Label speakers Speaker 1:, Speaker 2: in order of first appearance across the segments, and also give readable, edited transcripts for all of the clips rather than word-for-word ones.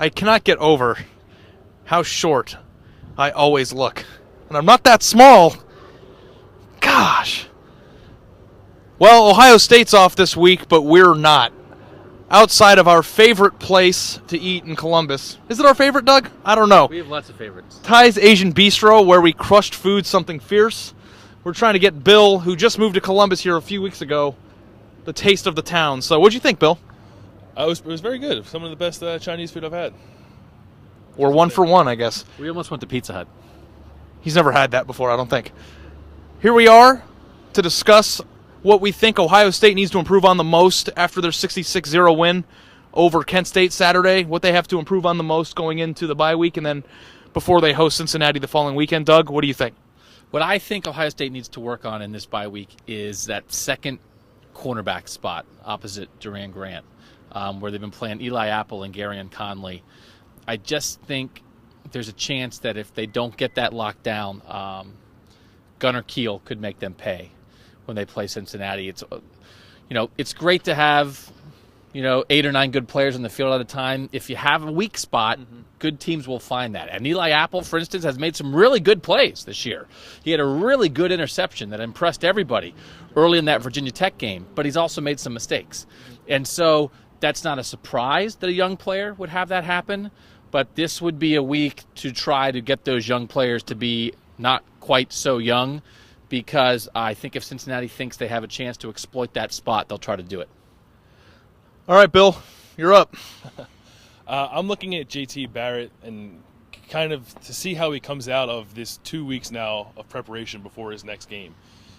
Speaker 1: I cannot get over how short I always look. And I'm not that small. Gosh. Well, Ohio State's off this week, but we're not. Outside of our favorite place to eat in Columbus. Is it our favorite, Doug? I don't know.
Speaker 2: We have lots of favorites.
Speaker 1: Ty's Asian Bistro, where we crushed food something fierce. We're trying to get Bill, who just moved to Columbus here a few weeks ago, the taste of the town. So what'd you think, Bill?
Speaker 3: It was very good. Some of the best Chinese food I've had.
Speaker 1: Or one for one, I guess.
Speaker 2: We almost went to Pizza Hut.
Speaker 1: He's never had that before, I don't think. Here we are to discuss what we think Ohio State needs to improve on the most after their 66-0 win over Kent State Saturday, what they have to improve on the most going into the bye week, and then before they host Cincinnati the following weekend. Doug, what do you think?
Speaker 2: What I think Ohio State needs to work on in this bye week is that second cornerback spot opposite Duran Grant, where they've been playing Eli Apple and Garyon Conley. I just think there's a chance that if they don't get that locked down, Gunnar Kiel could make them pay when they play Cincinnati. It's great to have 8 or 9 good players on the field at a time. If you have a weak spot, good teams will find that. And Eli Apple, for instance, has made some really good plays this year. He had a really good interception that impressed everybody early in that Virginia Tech game, but he's also made some mistakes. And so that's not a surprise that a young player would have that happen, but this would be a week to try to get those young players to be not quite so young, because I think if Cincinnati thinks they have a chance to exploit that spot, they'll try to do it.
Speaker 1: All right, Bill, you're up.
Speaker 3: I'm looking at JT Barrett and kind of to see how he comes out of this 2 weeks now of preparation before his next game.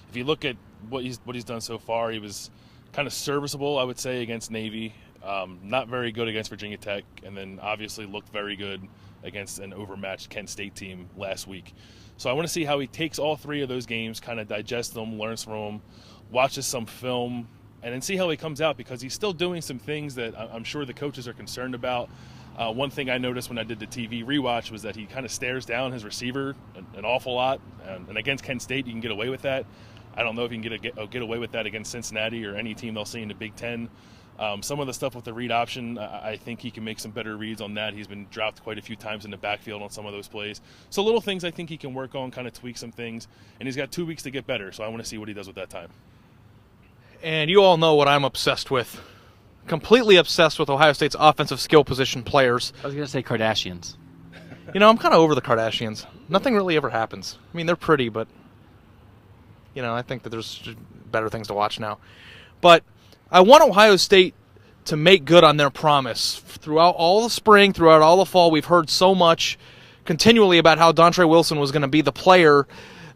Speaker 3: If you look at what he's done so far, he was kind of serviceable, I would say, against Navy. Not very good against Virginia Tech, and then obviously looked very good against an overmatched Kent State team last week. So I want to see how he takes all 3 of those games, kind of digests them, learns from them, watches some film, and then see how he comes out, because he's still doing some things that I'm sure the coaches are concerned about. One thing I noticed when I did the TV rewatch was that he kind of stares down his receiver an awful lot, and against Kent State you can get away with that. I don't know if you can get away with that against Cincinnati or any team they'll see in the Big Ten. Some of the stuff with the read option, I think he can make some better reads on that. He's been dropped quite a few times in the backfield on some of those plays. So little things I think he can work on, kind of tweak some things. And he's got 2 weeks to get better, so I want to see what he does with that time.
Speaker 1: And you all know what I'm obsessed with. Completely obsessed with Ohio State's offensive skill position players.
Speaker 2: I was going to say Kardashians.
Speaker 1: I'm kind of over the Kardashians. Nothing really ever happens. I mean, they're pretty, but, I think that there's better things to watch now. But I want Ohio State to make good on their promise. Throughout all the spring, throughout all the fall, we've heard so much continually about how Dontre Wilson was going to be the player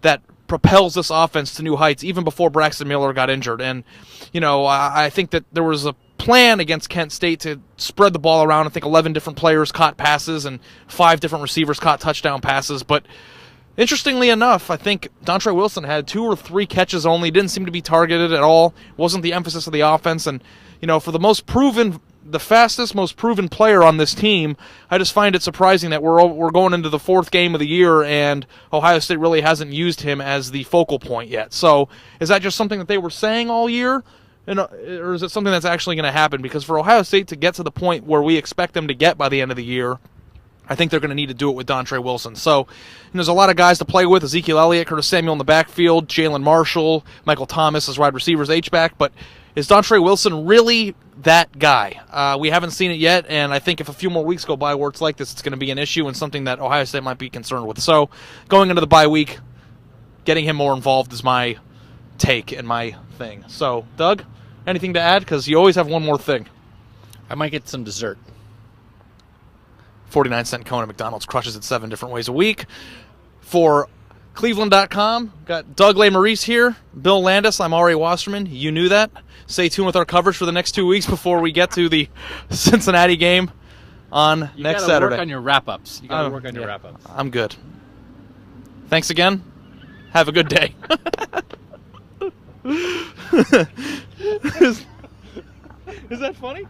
Speaker 1: that propels this offense to new heights, even before Braxton Miller got injured. And, I think that there was a plan against Kent State to spread the ball around. I think 11 different players caught passes and 5 different receivers caught touchdown passes. But interestingly enough, I think Dontre Wilson had 2 or 3 catches only, didn't seem to be targeted at all, wasn't the emphasis of the offense. And, for the fastest, most proven player on this team, I just find it surprising that we're going into the 4th game of the year and Ohio State really hasn't used him as the focal point yet. So is that just something that they were saying all year? Or is it something that's actually going to happen? Because for Ohio State to get to the point where we expect them to get by the end of the year, I think they're going to need to do it with Dontre Wilson. So there's a lot of guys to play with. Ezekiel Elliott, Curtis Samuel in the backfield, Jalen Marshall, Michael Thomas as wide receivers, H-back. But is Dontre Wilson really that guy? We haven't seen it yet, and I think if a few more weeks go by where it's like this, it's going to be an issue and something that Ohio State might be concerned with. So going into the bye week, getting him more involved is my take and my thing. So, Doug, anything to add? Because you always have one more thing.
Speaker 2: I might get some dessert.
Speaker 1: 49-cent cone at McDonald's crushes it 7 different ways a week. For cleveland.com, got Doug LeMaurice here, Bill Landis, I'm Ari Wasserman. You knew that. Stay tuned with our coverage for the next 2 weeks before we get to the Cincinnati game on next Saturday.
Speaker 2: You got to work on your wrap-ups. I'm
Speaker 1: good. Thanks again. Have a good day. Is that funny?